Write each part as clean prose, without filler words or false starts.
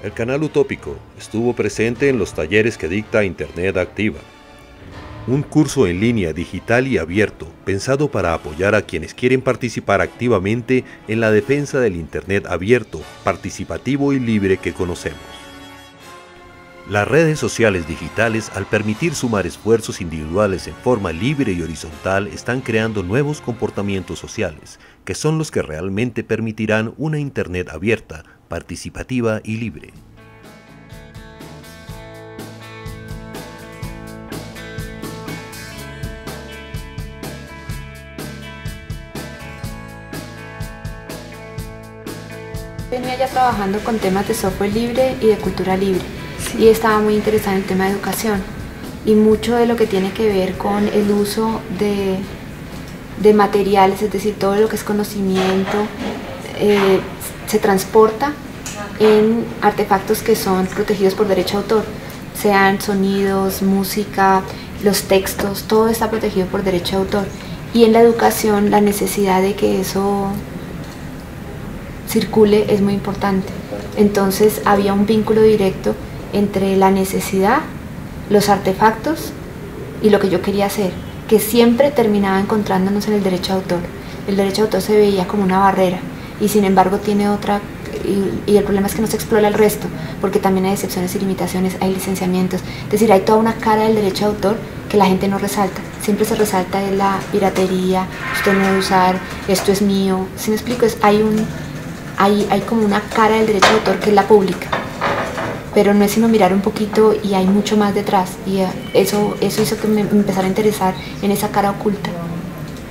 El canal Utópico estuvo presente en los talleres que dicta Internet Activa, un curso en línea digital y abierto pensado para apoyar a quienes quieren participar activamente en la defensa del Internet abierto, participativo y libre que conocemos. Las redes sociales digitales, al permitir sumar esfuerzos individuales en forma libre y horizontal, están creando nuevos comportamientos sociales, que son los que realmente permitirán una Internet abierta, participativa y libre. Venía ya trabajando con temas de software libre y de cultura libre, y estaba muy interesada en el tema de educación y mucho de lo que tiene que ver con el uso de materiales, es decir, todo lo que es conocimiento se transporta en artefactos que son protegidos por derecho de autor, sean sonidos, música, los textos, todo está protegido por derecho de autor. Y en la educación la necesidad de que eso circule es muy importante. Entonces había un vínculo directo entre la necesidad, los artefactos y lo que yo quería hacer, que siempre terminaba encontrándonos en el derecho de autor. El derecho de autor se veía como una barrera y sin embargo tiene otra, y el problema es que no se explora el resto, porque también hay excepciones y limitaciones, hay licenciamientos, es decir, hay toda una cara del derecho de autor que la gente no resalta. Siempre se resalta de la piratería, usted no debe usar, esto es mío. ¿Sí me explico? Hay como una cara del derecho de autor que es la pública, pero no es sino mirar un poquito y hay mucho más detrás, y eso hizo que me empezara a interesar en esa cara oculta,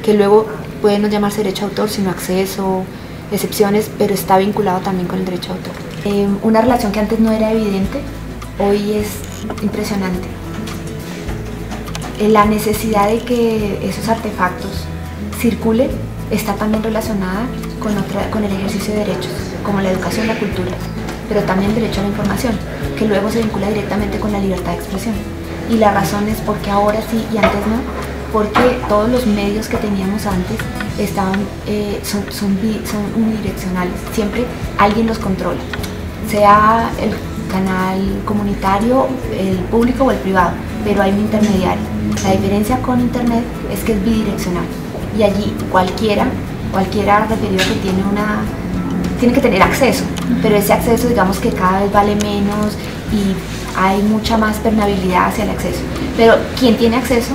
que luego puede no llamarse derecho de autor, sino acceso, excepciones, pero está vinculado también con el derecho de autor. Una relación que antes no era evidente, hoy es impresionante. La necesidad de que esos artefactos circulen está también relacionada con el ejercicio de derechos, como la educación y la cultura, pero también el derecho a la información, que luego se vincula directamente con la libertad de expresión. Y la razón es porque ahora sí y antes no, porque todos los medios que teníamos antes son unidireccionales, siempre alguien los controla, sea el canal comunitario, el público o el privado, pero hay un intermediario. La diferencia con Internet es que es bidireccional y allí cualquiera referido que tiene que tener acceso, pero ese acceso digamos que cada vez vale menos y hay mucha más permeabilidad hacia el acceso. Pero quien tiene acceso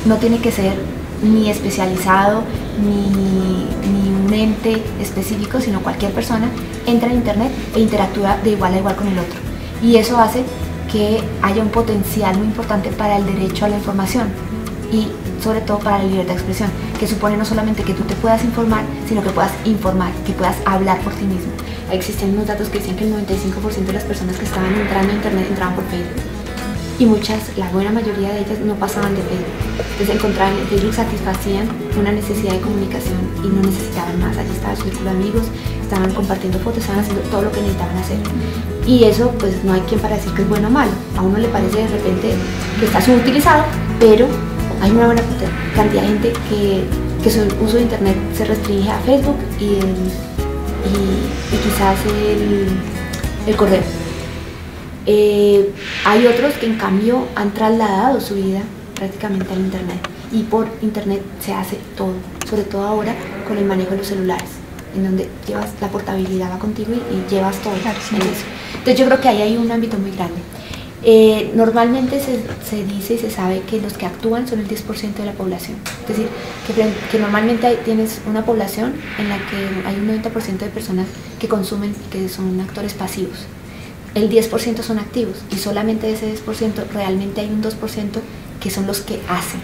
no tiene que ser ni especializado ni un ente específico, sino cualquier persona entra en Internet e interactúa de igual a igual con el otro. Y eso hace que haya un potencial muy importante para el derecho a la información y sobre todo para la libertad de expresión, que supone no solamente que tú te puedas informar, sino que puedas informar, que puedas hablar por ti mismo. Existen unos datos que decían que el 95% de las personas que estaban entrando a Internet entraban por Facebook. Y la buena mayoría de ellas no pasaban de Facebook. Entonces encontraban en Facebook, satisfacían una necesidad de comunicación y no necesitaban más. Allí estaba su círculo de amigos, estaban compartiendo fotos, estaban haciendo todo lo que necesitaban hacer. Y eso pues no hay quien para decir que es bueno o malo. A uno le parece de repente que está subutilizado, pero hay una buena cantidad de gente que su uso de Internet se restringe a Facebook y quizás el correo. Hay otros que en cambio han trasladado su vida prácticamente al Internet y por Internet se hace todo, sobre todo ahora con el manejo de los celulares, en donde llevas la portabilidad va contigo y llevas todo en eso. Entonces yo creo que ahí hay un ámbito muy grande. Normalmente se dice y se sabe que los que actúan son el 10% de la población, es decir, que normalmente tienes una población en la que hay un 90% de personas que consumen, que son actores pasivos. El 10% son activos y solamente de ese 10% realmente hay un 2% que son los que hacen.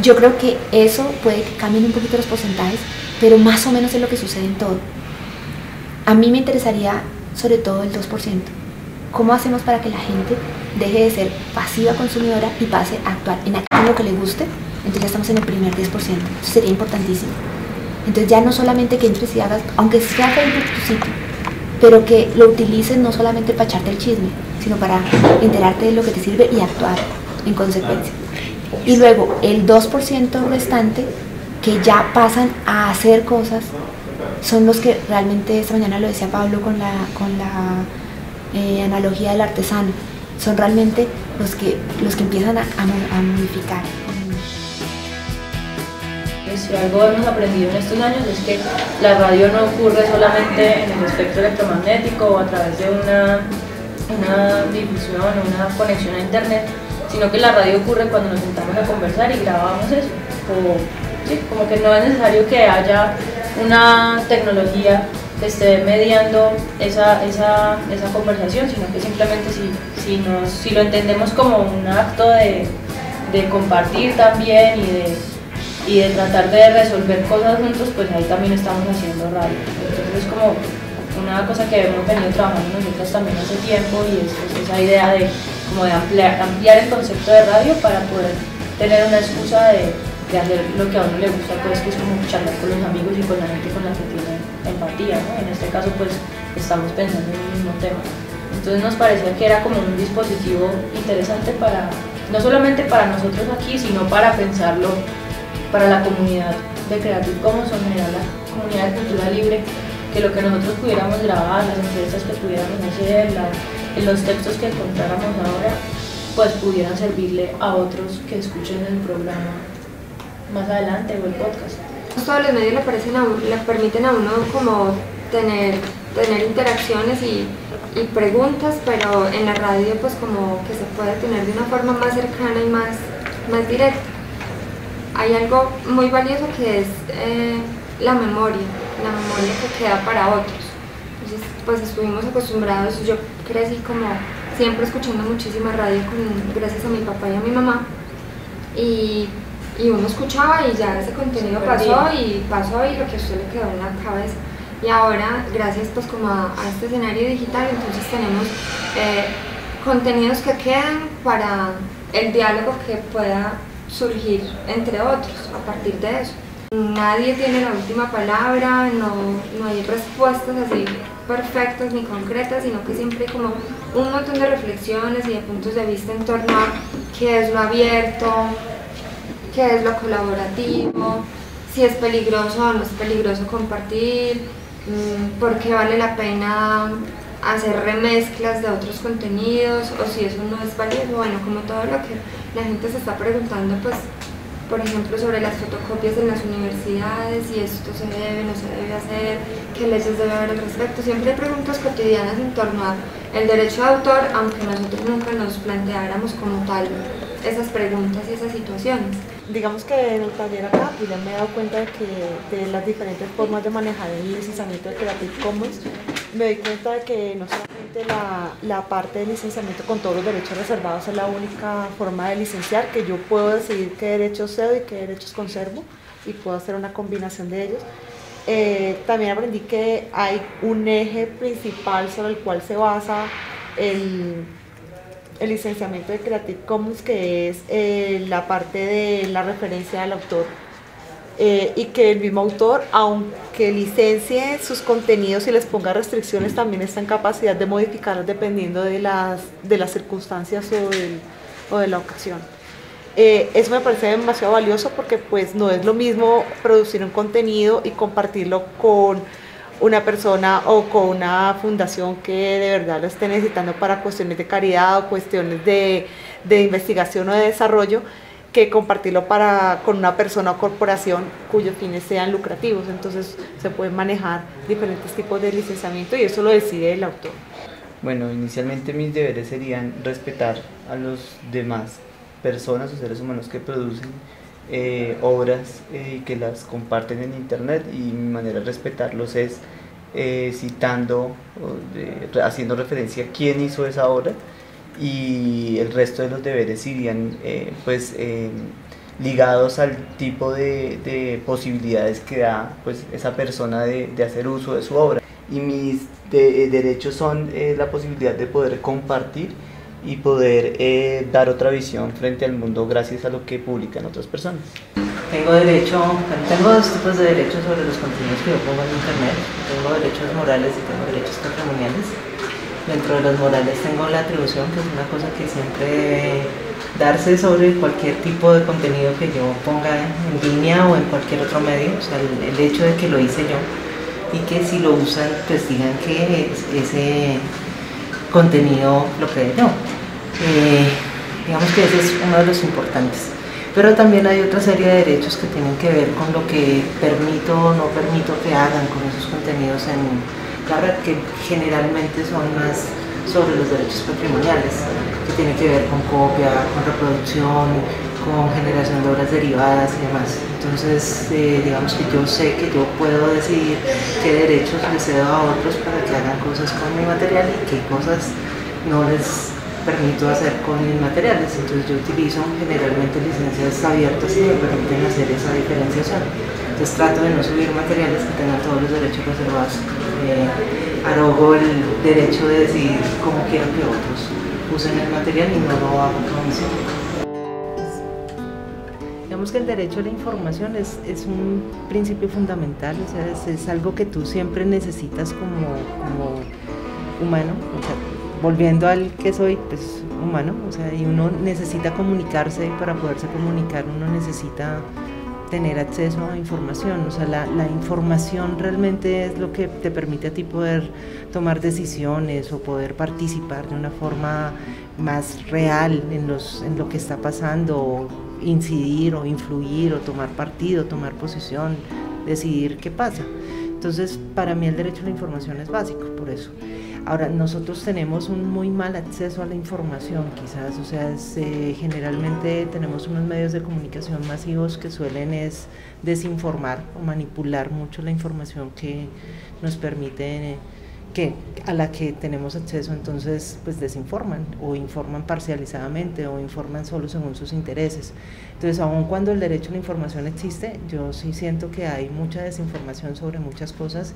Yo creo que eso puede que cambien un poquito los porcentajes, pero más o menos es lo que sucede en todo. A mí me interesaría sobre todo el 2%. ¿Cómo hacemos para que la gente deje de ser pasiva consumidora y pase a actuar en lo que le guste? Entonces ya estamos en el primer 10%. Eso sería importantísimo. Entonces ya no solamente que entres y hagas, aunque sea Facebook tu sitio, pero que lo utilices no solamente para echarte el chisme, sino para enterarte de lo que te sirve y actuar en consecuencia. Y luego el 2% restante que ya pasan a hacer cosas son los que realmente, esta mañana lo decía Pablo con analogía del artesano, son realmente los que empiezan a modificar. Si algo hemos aprendido en estos años es que la radio no ocurre solamente en el espectro electromagnético o a través de una difusión o una conexión a internet, sino que la radio ocurre cuando nos sentamos a conversar y grabamos eso. Sí, como que no es necesario que haya una tecnología que esté mediando esa conversación, sino que simplemente si lo entendemos como un acto de compartir también y de tratar de resolver cosas juntos, pues ahí también estamos haciendo radio. Entonces es como una cosa que hemos venido trabajando nosotras también hace tiempo, y es pues, esa idea de ampliar el concepto de radio para poder tener una excusa de hacer lo que a uno le gusta, pues que es como charlar con los amigos y con la gente con la que tiene empatía, ¿no? En este caso pues estamos pensando en el mismo tema. Entonces nos parecía que era como un dispositivo interesante no solamente para nosotros aquí, sino para pensarlo para la comunidad de Creative Commons o en general la comunidad de cultura libre, que lo que nosotros pudiéramos grabar, las entrevistas que pudiéramos hacer, los textos que encontráramos ahora, pues pudieran servirle a otros que escuchen el programa más adelante o el podcast. Todos los medios le permiten a uno como tener interacciones y preguntas, pero en la radio pues como que se puede tener de una forma más cercana y más directa. Hay algo muy valioso que es la memoria que queda para otros. Entonces pues estuvimos acostumbrados, yo crecí como siempre escuchando muchísima radio gracias a mi papá y a mi mamá, y uno escuchaba y ya ese contenido pasó y lo que a usted le quedó en la cabeza. Y ahora, gracias pues como a este escenario digital, entonces tenemos contenidos que quedan para el diálogo que pueda surgir entre otros a partir de eso. Nadie tiene la última palabra, no hay respuestas así perfectas ni concretas, sino que siempre hay como un montón de reflexiones y de puntos de vista en torno a qué es lo abierto, qué es lo colaborativo, si es peligroso o no es peligroso compartir, por qué vale la pena hacer remezclas de otros contenidos o si eso no es valioso. Bueno, como todo lo que la gente se está preguntando, pues por ejemplo sobre las fotocopias en las universidades, si esto se debe o no se debe hacer, qué leyes debe haber al respecto. Siempre hay preguntas cotidianas en torno al derecho de autor, aunque nosotros nunca nos planteáramos como tal esas preguntas y esas situaciones. Digamos que en el taller acá pues ya me he dado cuenta de las diferentes formas de manejar el licenciamiento de Creative Commons. Me doy cuenta de que no solamente la parte de licenciamiento con todos los derechos reservados es la única forma de licenciar, que yo puedo decidir qué derechos cedo y qué derechos conservo y puedo hacer una combinación de ellos. También aprendí que hay un eje principal sobre el cual se basa el licenciamiento de Creative Commons, que es la parte de la referencia al autor, y que el mismo autor, aunque licencie sus contenidos y les ponga restricciones, también está en capacidad de modificarlos dependiendo de las circunstancias o de la ocasión. Eso me parece demasiado valioso porque pues no es lo mismo producir un contenido y compartirlo con una persona o con una fundación que de verdad lo esté necesitando para cuestiones de caridad o cuestiones de investigación o de desarrollo, que compartirlo con una persona o corporación cuyos fines sean lucrativos. Entonces se pueden manejar diferentes tipos de licenciamiento y eso lo decide el autor. Bueno, inicialmente mis deberes serían respetar a los demás personas o seres humanos que producen obras y que las comparten en internet, y mi manera de respetarlos es citando, haciendo referencia a quién hizo esa obra, y el resto de los deberes irían ligados al tipo de posibilidades que da pues, esa persona de hacer uso de su obra. Y mis derechos son la posibilidad de poder compartir y poder dar otra visión frente al mundo gracias a lo que publican otras personas. Tengo dos tipos de derechos sobre los contenidos que yo pongo en internet. Tengo derechos morales y tengo derechos patrimoniales. Dentro de los morales tengo la atribución, que es una cosa que siempre debe darse sobre cualquier tipo de contenido que yo ponga en línea o en cualquier otro medio. O sea, el hecho de que lo hice yo y que si lo usan pues digan que ese contenido lo cree yo. Digamos que ese es uno de los importantes. Pero también hay otra serie de derechos que tienen que ver con lo que permito o no permito que hagan con esos contenidos en la red, que generalmente son más sobre los derechos patrimoniales, que tienen que ver con copia, con reproducción, con generación de obras derivadas y demás. Entonces, digamos que yo sé que yo puedo decidir qué derechos les cedo a otros para que hagan cosas con mi material y qué cosas no les permito hacer con mis materiales. Entonces yo utilizo generalmente licencias abiertas que me permiten hacer esa diferenciación. Entonces trato de no subir materiales que tengan todos los derechos reservados. Arrogo el derecho de decidir cómo quiero que otros usen el material y no lo hago con sí. Digamos que el derecho a la información es un principio fundamental, o sea, es algo que tú siempre necesitas como humano, o sea, volviendo al que soy, pues humano, o sea, y uno necesita comunicarse, y para poderse comunicar uno necesita tener acceso a información, o sea, la información realmente es lo que te permite a ti poder tomar decisiones o poder participar de una forma más real en lo que está pasando, o incidir o influir o tomar partido, tomar posición, decidir qué pasa. Entonces, para mí el derecho a la información es básico, por eso. Ahora, nosotros tenemos un muy mal acceso a la información, quizás, o sea, generalmente tenemos unos medios de comunicación masivos que suelen desinformar o manipular mucho la información que nos permite, a la que tenemos acceso. Entonces pues desinforman o informan parcializadamente o informan solo según sus intereses. Entonces, aun cuando el derecho a la información existe, yo sí siento que hay mucha desinformación sobre muchas cosas,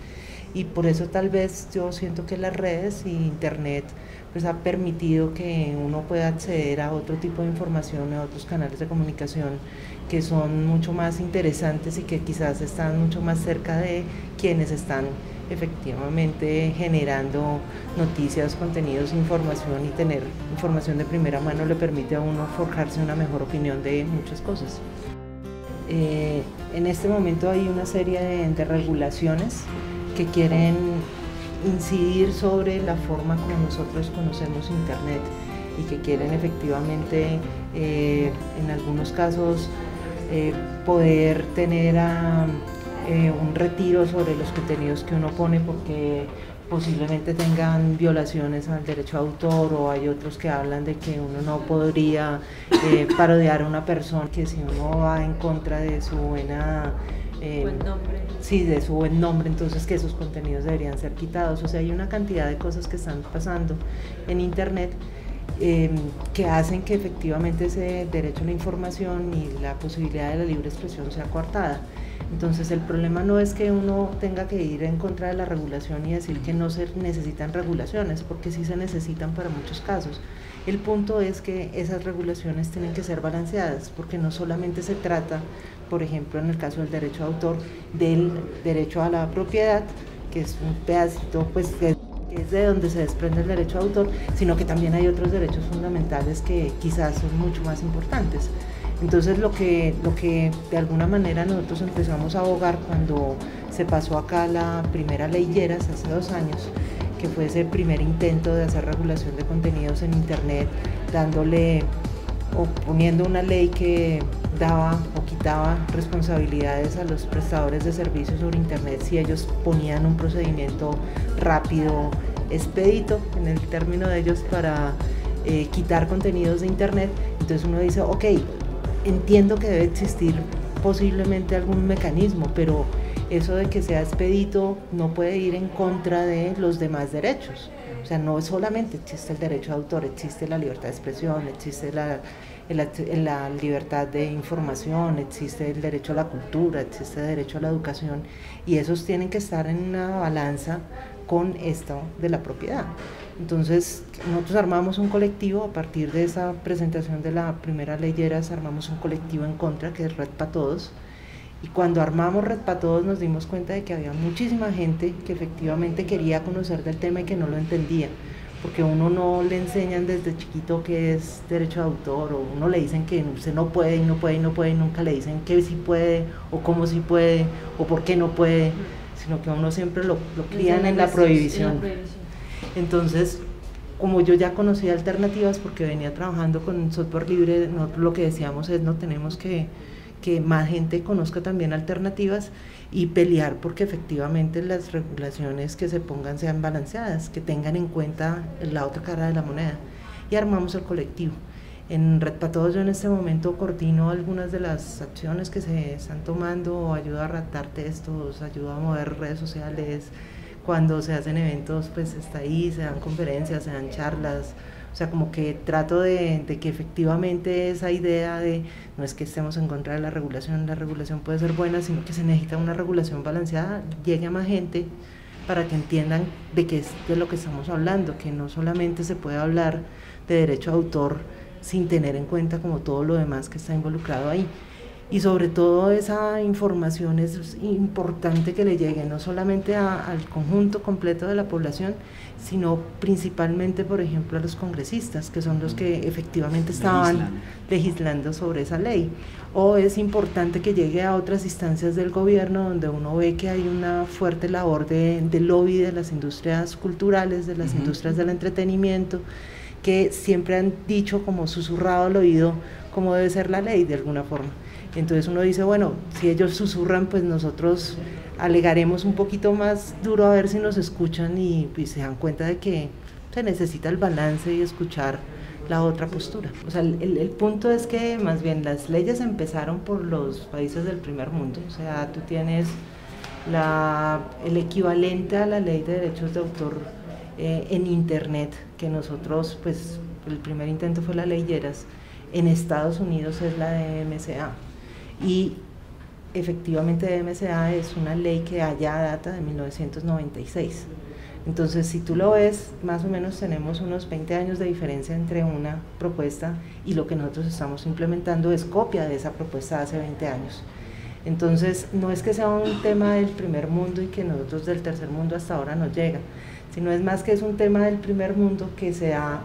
y por eso tal vez yo siento que las redes y internet pues ha permitido que uno pueda acceder a otro tipo de información, a otros canales de comunicación que son mucho más interesantes y que quizás están mucho más cerca de quienes están efectivamente generando noticias, contenidos, información, y tener información de primera mano le permite a uno forjarse una mejor opinión de muchas cosas. En este momento hay una serie de regulaciones que quieren incidir sobre la forma como nosotros conocemos Internet y que quieren efectivamente en algunos casos poder tener un retiro sobre los contenidos que uno pone porque posiblemente tengan violaciones al derecho de autor, o hay otros que hablan de que uno no podría parodiar a una persona, que si uno va en contra de su buena buen nombre. Sí, de su buen nombre, entonces que esos contenidos deberían ser quitados. O sea, hay una cantidad de cosas que están pasando en Internet que hacen que efectivamente ese derecho a la información y la posibilidad de la libre expresión sea coartada. Entonces el problema no es que uno tenga que ir en contra de la regulación y decir que no se necesitan regulaciones, porque sí se necesitan para muchos casos. El punto es que esas regulaciones tienen que ser balanceadas, porque no solamente se trata, por ejemplo, en el caso del derecho de autor, del derecho a la propiedad, que es un pedacito, pues, que es de donde se desprende el derecho de autor, sino que también hay otros derechos fundamentales que quizás son mucho más importantes. Entonces lo que de alguna manera nosotros empezamos a abogar cuando se pasó acá la primera ley Lleras hace 2 años, que fue ese primer intento de hacer regulación de contenidos en Internet, dándole o poniendo una ley que daba o quitaba responsabilidades a los prestadores de servicios sobre Internet si ellos ponían un procedimiento rápido, expedito, en el término de ellos, para quitar contenidos de Internet. Entonces uno dice, ok, entiendo que debe existir posiblemente algún mecanismo, pero eso de que sea expedito no puede ir en contra de los demás derechos. O sea, no solamente existe el derecho de autor, existe la libertad de expresión, existe la libertad de información, existe el derecho a la cultura, existe el derecho a la educación, y esos tienen que estar en una balanza con esto de la propiedad. Entonces nosotros armamos un colectivo a partir de esa presentación de la primera ley Lleras, armamos un colectivo en contra, que es Red Pa' Todos, y cuando armamos Red Pa' Todos nos dimos cuenta de que había muchísima gente que efectivamente quería conocer del tema y que no lo entendía, porque uno no le enseñan desde chiquito qué es derecho de autor, o uno le dicen que usted no puede y no puede y no puede, y nunca le dicen que sí puede, o cómo sí puede, o por qué no puede, sino que uno siempre lo crían en la prohibición. Entonces como yo ya conocía alternativas porque venía trabajando con software libre, nosotros lo que decíamos es no tenemos que más gente conozca también alternativas y pelear porque efectivamente las regulaciones que se pongan sean balanceadas, que tengan en cuenta la otra cara de la moneda, y armamos el colectivo. En Red para Todos yo en este momento coordino algunas de las acciones que se están tomando, ayudo a redactar textos, ayudo a mover redes sociales, cuando se hacen eventos pues está ahí, se dan conferencias, se dan charlas, o sea como que trato de que efectivamente esa idea de no es que estemos en contra de la regulación puede ser buena, sino que se necesita una regulación balanceada, llegue a más gente para que entiendan de qué es de lo que estamos hablando, que no solamente se puede hablar de derecho de autor sin tener en cuenta como todo lo demás que está involucrado ahí. Y sobre todo esa información es importante que le llegue no solamente al conjunto completo de la población, sino principalmente, por ejemplo, a los congresistas, que son los que efectivamente estaban legislando sobre esa ley. O es importante que llegue a otras instancias del gobierno donde uno ve que hay una fuerte labor de lobby de las industrias culturales, de las industrias del entretenimiento, que siempre han dicho como susurrado al oído cómo debe ser la ley de alguna forma. Entonces uno dice, bueno, si ellos susurran, pues nosotros alegaremos un poquito más duro a ver si nos escuchan y se dan cuenta de que se necesita el balance y escuchar la otra postura. O sea, el punto es que más bien las leyes empezaron por los países del primer mundo, o sea, tú tienes el equivalente a la ley de derechos de autor en internet, que nosotros, pues el primer intento fue la ley Lleras, en Estados Unidos es la DMCA, y efectivamente DMCA es una ley que allá data de 1996. Entonces, si tú lo ves, más o menos tenemos unos 20 años de diferencia entre una propuesta y lo que nosotros estamos implementando es copia de esa propuesta de hace 20 años. Entonces, no es que sea un tema del primer mundo y que nosotros del tercer mundo hasta ahora nos llega, sino es más que es un tema del primer mundo que se ha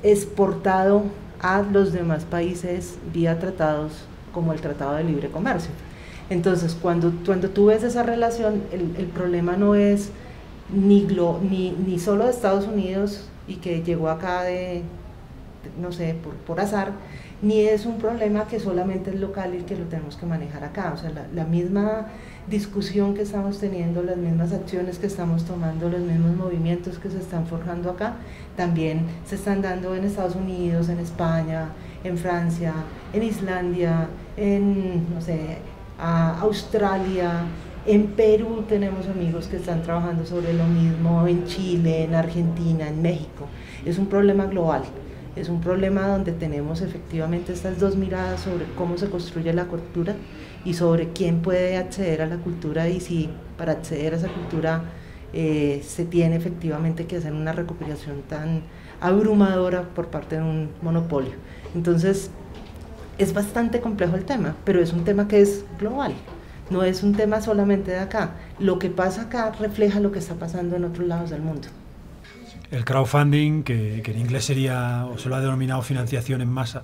exportado a los demás países vía tratados como el Tratado de Libre Comercio. Entonces, cuando tú ves esa relación, el problema no es ni solo de Estados Unidos y que llegó acá no sé, por azar, ni es un problema que solamente es local y que lo tenemos que manejar acá. O sea, la misma discusión que estamos teniendo, las mismas acciones que estamos tomando, los mismos movimientos que se están forjando acá, también se están dando en Estados Unidos, en España, en Francia, en Islandia, en, no sé, Australia, en Perú tenemos amigos que están trabajando sobre lo mismo, en Chile, en Argentina, en México. Es un problema global, es un problema donde tenemos efectivamente estas dos miradas sobre cómo se construye la cultura y sobre quién puede acceder a la cultura y si para acceder a esa cultura se tiene efectivamente que hacer una recuperación tan abrumadora por parte de un monopolio. Entonces, es bastante complejo el tema, pero es un tema que es global, no es un tema solamente de acá. Lo que pasa acá refleja lo que está pasando en otros lados del mundo. El crowdfunding, que en inglés sería, o se lo ha denominado financiación en masa,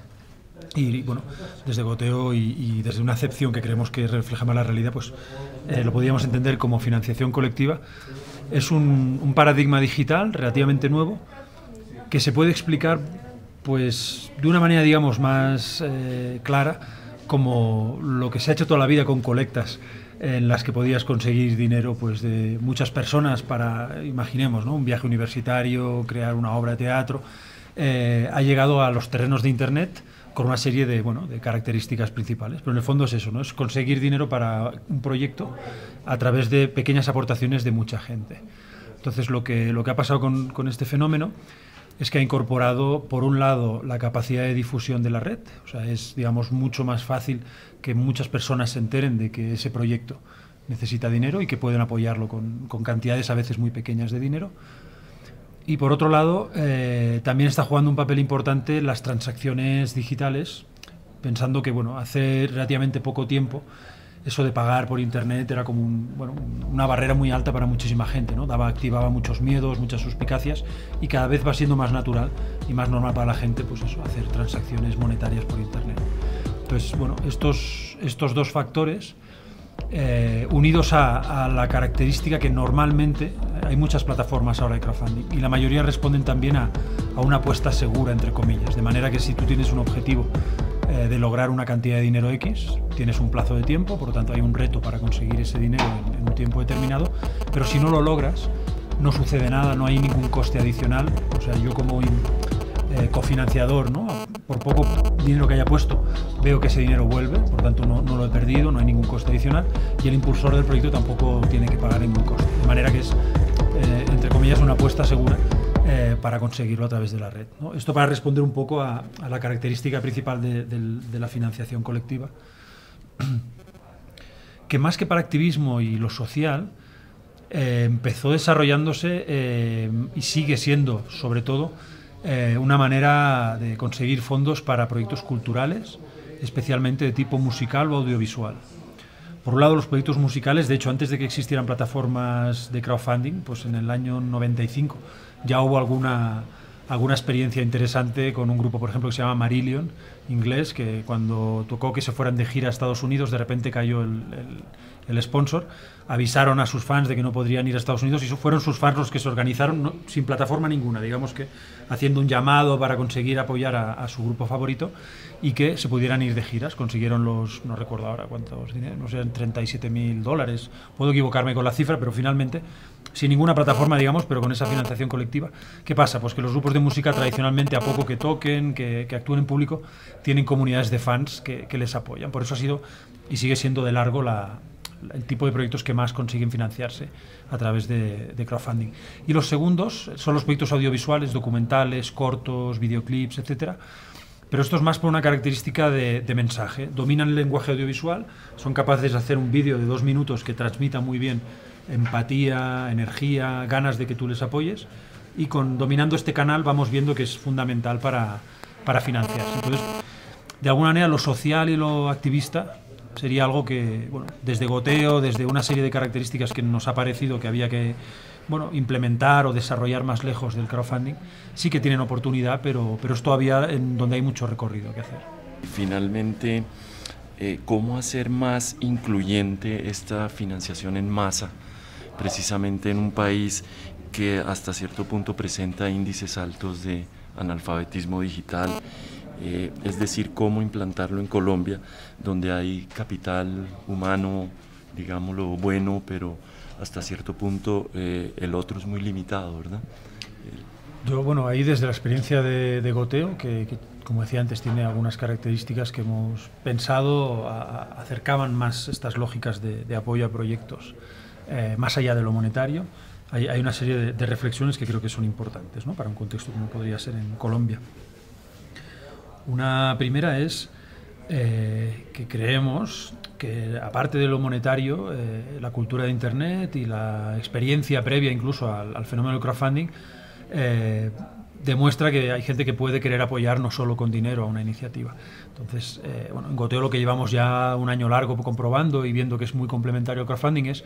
y bueno, desde Goteo y desde una acepción que creemos que refleja más la realidad, pues lo podríamos entender como financiación colectiva. Es un paradigma digital relativamente nuevo que se puede explicar pues de una manera, digamos, más clara, como lo que se ha hecho toda la vida con colectas, en las que podías conseguir dinero pues de muchas personas para, imaginemos, ¿no?, un viaje universitario, crear una obra de teatro. Ha llegado a los terrenos de Internet con una serie de características principales, pero en el fondo es eso, ¿no?, es conseguir dinero para un proyecto a través de pequeñas aportaciones de mucha gente. Entonces lo que ha pasado con este fenómeno es que ha incorporado, por un lado, la capacidad de difusión de la red, o sea, es, digamos, mucho más fácil que muchas personas se enteren de que ese proyecto necesita dinero y que pueden apoyarlo con cantidades a veces muy pequeñas de dinero. Y por otro lado, también está jugando un papel importante las transacciones digitales, pensando que, bueno, hace relativamente poco tiempo eso de pagar por internet era como una barrera muy alta para muchísima gente, ¿no? Activaba muchos miedos, muchas suspicacias, y cada vez va siendo más natural y más normal para la gente, pues eso, hacer transacciones monetarias por internet. Entonces, bueno, estos dos factores unidos a la característica que normalmente hay muchas plataformas ahora de crowdfunding y la mayoría responden también a una apuesta segura, entre comillas, de manera que si tú tienes un objetivo de lograr una cantidad de dinero X, tienes un plazo de tiempo, por lo tanto hay un reto para conseguir ese dinero en un tiempo determinado, pero si no lo logras, no sucede nada, no hay ningún coste adicional. O sea, yo como cofinanciador, ¿no?, por poco dinero que haya puesto, veo que ese dinero vuelve, por tanto no lo he perdido, no hay ningún coste adicional, y el impulsor del proyecto tampoco tiene que pagar ningún coste, de manera que es, entre comillas, una apuesta segura para conseguirlo a través de la red, ¿no? Esto para responder un poco a la característica principal de la financiación colectiva, que más que para activismo y lo social, empezó desarrollándose y sigue siendo, sobre todo, una manera de conseguir fondos para proyectos culturales, especialmente de tipo musical o audiovisual. Por un lado, los proyectos musicales, de hecho, antes de que existieran plataformas de crowdfunding, pues en el año 95 ya hubo alguna experiencia interesante con un grupo, por ejemplo, que se llama Marillion, inglés, que cuando tocó que se fueran de gira a Estados Unidos, de repente cayó el sponsor, avisaron a sus fans de que no podrían ir a Estados Unidos y fueron sus fans los que se organizaron, sin plataforma ninguna, digamos que haciendo un llamado para conseguir apoyar a su grupo favorito y que se pudieran ir de giras. Consiguieron no recuerdo ahora cuántos dinero, no sé, $37.000, puedo equivocarme con la cifra, pero finalmente, sin ninguna plataforma, digamos, pero con esa financiación colectiva. ¿Qué pasa? Pues que los grupos de música tradicionalmente, a poco que toquen, que actúen en público, tienen comunidades de fans que les apoyan. Por eso ha sido y sigue siendo de largo el tipo de proyectos que más consiguen financiarse a través de crowdfunding. Y los segundos son los proyectos audiovisuales, documentales, cortos, videoclips, etcétera. Pero esto es más por una característica de mensaje. Dominan el lenguaje audiovisual, son capaces de hacer un vídeo de 2 minutos que transmita muy bien empatía, energía, ganas de que tú les apoyes, y dominando este canal vamos viendo que es fundamental para financiarse. Entonces, de alguna manera, lo social y lo activista sería algo que, bueno, desde Goteo, desde una serie de características que nos ha parecido que había que, bueno, implementar o desarrollar más lejos del crowdfunding, sí que tienen oportunidad, pero es todavía en donde hay mucho recorrido que hacer. Finalmente, ¿cómo hacer más incluyente esta financiación en masa, precisamente en un país que hasta cierto punto presenta índices altos de analfabetismo digital? Es decir, cómo implantarlo en Colombia, donde hay capital humano, digámoslo, bueno, pero hasta cierto punto el otro es muy limitado, ¿verdad? Yo, bueno, ahí desde la experiencia de Goteo, que como decía antes, tiene algunas características que hemos pensado acercaban más estas lógicas de apoyo a proyectos, más allá de lo monetario. Hay una serie de reflexiones que creo que son importantes, ¿no?, para un contexto como podría ser en Colombia. Una primera es que creemos que, aparte de lo monetario, la cultura de Internet y la experiencia previa incluso al fenómeno del crowdfunding demuestra que hay gente que puede querer apoyar no solo con dinero a una iniciativa. Entonces, bueno, en Goteo lo que llevamos ya un año largo comprobando y viendo que es muy complementario al crowdfunding es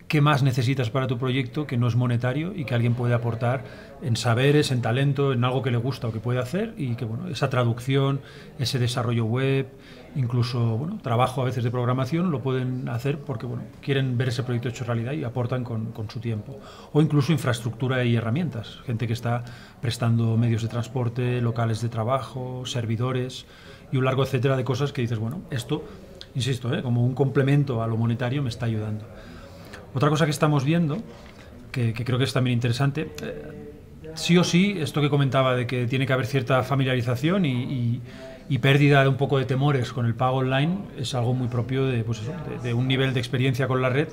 qué más necesitas para tu proyecto que no es monetario y que alguien puede aportar en saberes, en talento, en algo que le gusta o que puede hacer, y que, bueno, esa traducción, ese desarrollo web, incluso, bueno, trabajo a veces de programación, lo pueden hacer porque, bueno, quieren ver ese proyecto hecho realidad y aportan con su tiempo. O incluso infraestructura y herramientas, gente que está prestando medios de transporte, locales de trabajo, servidores y un largo etcétera de cosas que dices, bueno, esto, insisto, como un complemento a lo monetario me está ayudando. Otra cosa que estamos viendo, que creo que es también interesante, sí o sí, esto que comentaba de que tiene que haber cierta familiarización y pérdida de un poco de temores con el pago online, es algo muy propio de un nivel de experiencia con la red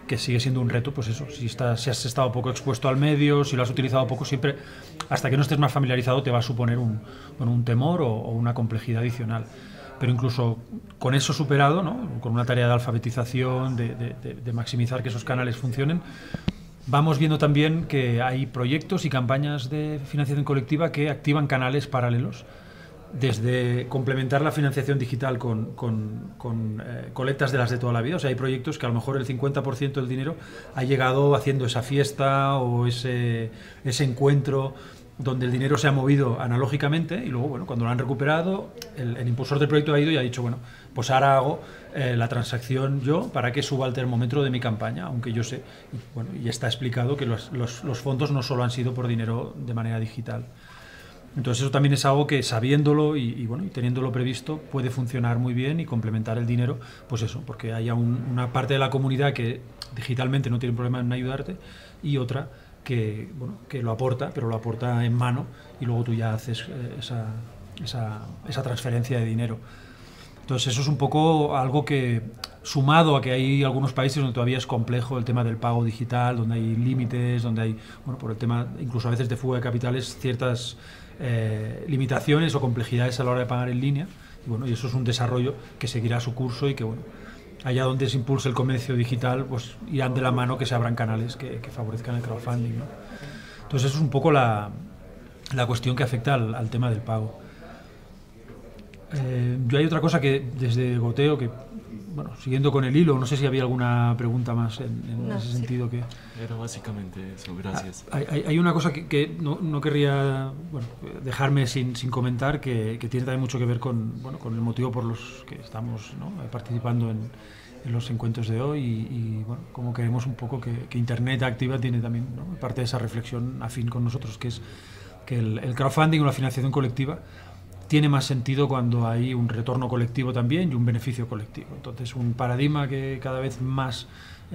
que sigue siendo un reto. Pues eso, si has estado poco expuesto al medio, si lo has utilizado poco, siempre, hasta que no estés más familiarizado, te va a suponer un temor o una complejidad adicional. Pero incluso con eso superado, ¿no?, con una tarea de alfabetización, de maximizar que esos canales funcionen, vamos viendo también que hay proyectos y campañas de financiación colectiva que activan canales paralelos, desde complementar la financiación digital con colectas de las de toda la vida. O sea, hay proyectos que a lo mejor el 50% del dinero ha llegado haciendo esa fiesta o ese encuentro donde el dinero se ha movido analógicamente y luego, bueno, cuando lo han recuperado, el impulsor del proyecto ha ido y ha dicho, bueno, pues ahora hago la transacción yo para que suba el termómetro de mi campaña, aunque yo sé, bueno, y está explicado que los fondos no solo han sido por dinero de manera digital. Entonces eso también es algo que sabiéndolo y bueno, y teniéndolo previsto puede funcionar muy bien y complementar el dinero, pues eso, porque haya una parte de la comunidad que digitalmente no tiene problema en ayudarte y otra que, bueno, que lo aporta, pero lo aporta en mano y luego tú ya haces esa transferencia de dinero. Entonces eso es un poco algo que, sumado a que hay algunos países donde todavía es complejo el tema del pago digital, donde hay límites, donde hay, bueno, por el tema incluso a veces de fuga de capitales, ciertas limitaciones o complejidades a la hora de pagar en línea, y bueno, y eso es un desarrollo que seguirá su curso y que, bueno, allá donde se impulse el comercio digital, pues irán de la mano que se abran canales que favorezcan el crowdfunding, ¿no? Entonces eso es un poco la cuestión que afecta al tema del pago. Yo hay otra cosa que desde Goteo, que bueno, siguiendo con el hilo, no sé si había alguna pregunta más en ese sentido. Que era básicamente eso, gracias. Hay una cosa que no querría, bueno, dejarme sin comentar, que tiene también mucho que ver con, bueno, con el motivo por los que estamos, ¿no?, participando en los encuentros de hoy y bueno, como queremos un poco que Internet Activa tiene también, ¿no?, parte de esa reflexión afín con nosotros, que es que el crowdfunding o la financiación colectiva tiene más sentido cuando hay un retorno colectivo también y un beneficio colectivo. Entonces, un paradigma que cada vez más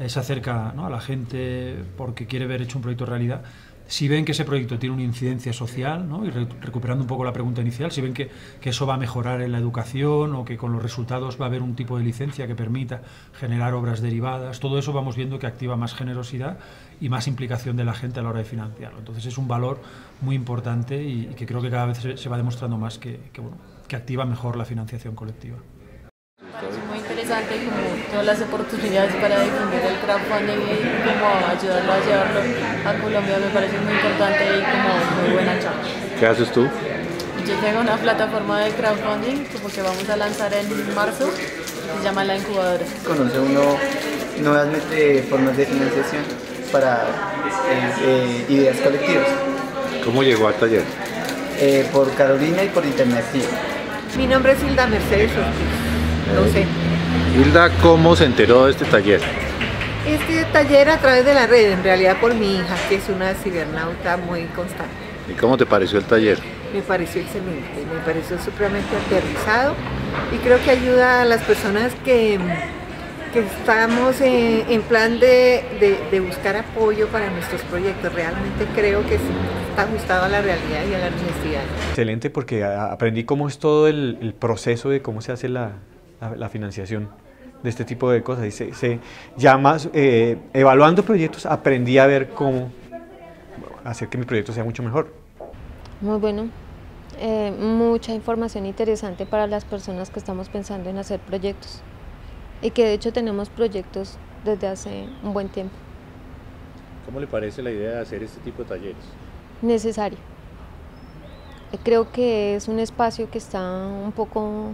se acerca, ¿no?, a la gente porque quiere ver hecho un proyecto realidad. Si ven que ese proyecto tiene una incidencia social, ¿no?, y recuperando un poco la pregunta inicial, si ven que eso va a mejorar en la educación o que con los resultados va a haber un tipo de licencia que permita generar obras derivadas, todo eso vamos viendo que activa más generosidad y más implicación de la gente a la hora de financiarlo. Entonces es un valor muy importante y que creo que cada vez se va demostrando más que activa mejor la financiación colectiva. Es muy interesante como todas las oportunidades para difundir el crowdfunding y como ayudarlo a llevarlo a Colombia me parece muy importante y como muy buena charla. ¿Qué haces tú? Yo tengo una plataforma de crowdfunding como que vamos a lanzar en marzo, se llama La Incubadora. Conoce uno nuevas formas de financiación para ideas colectivas. ¿Cómo llegó al taller? Por Carolina y por Internet Activa. Mi nombre es Hilda Mercedes Ortiz. No sé. Hilda, ¿cómo se enteró de este taller? Este taller a través de la red, en realidad por mi hija, que es una cibernauta muy constante. ¿Y cómo te pareció el taller? Me pareció excelente, me pareció supremamente aterrizado y creo que ayuda a las personas que estamos en plan de buscar apoyo para nuestros proyectos. Realmente creo que está ajustado a la realidad y a las necesidades. Excelente, porque aprendí cómo es todo el proceso de cómo se hace la financiación de este tipo de cosas. Y evaluando proyectos aprendí a ver cómo hacer que mi proyecto sea mucho mejor. Muy bueno, mucha información interesante para las personas que estamos pensando en hacer proyectos y que de hecho tenemos proyectos desde hace un buen tiempo. ¿Cómo le parece la idea de hacer este tipo de talleres? Necesario. Creo que es un espacio que está un poco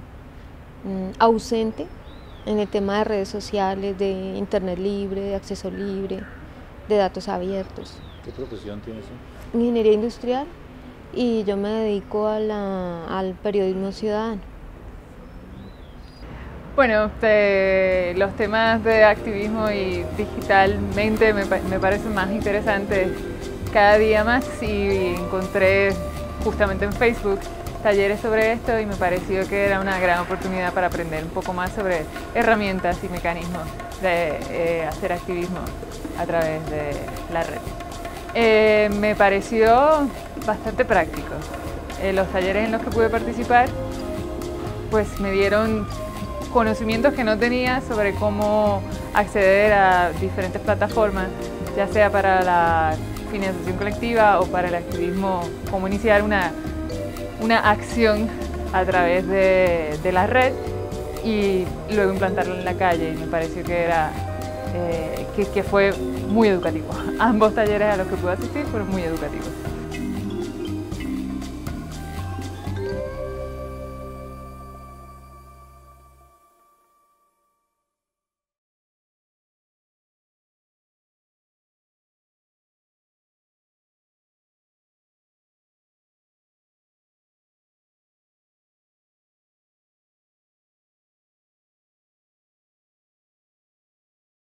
ausente en el tema de redes sociales, de internet libre, de acceso libre, de datos abiertos. ¿Qué profesión tienes? Ingeniería industrial y yo me dedico al periodismo ciudadano. Bueno, los temas de activismo y digitalmente me parecen más interesantes cada día más y encontré justamente en Facebook talleres sobre esto y me pareció que era una gran oportunidad para aprender un poco más sobre herramientas y mecanismos de hacer activismo a través de la red. Me pareció bastante práctico. Los talleres en los que pude participar pues me dieron conocimientos que no tenía sobre cómo acceder a diferentes plataformas, ya sea para la financiación colectiva o para el activismo, cómo iniciar una acción a través de la red y luego implantarla en la calle. Y me pareció que que fue muy educativo. Ambos talleres a los que pude asistir fueron muy educativos.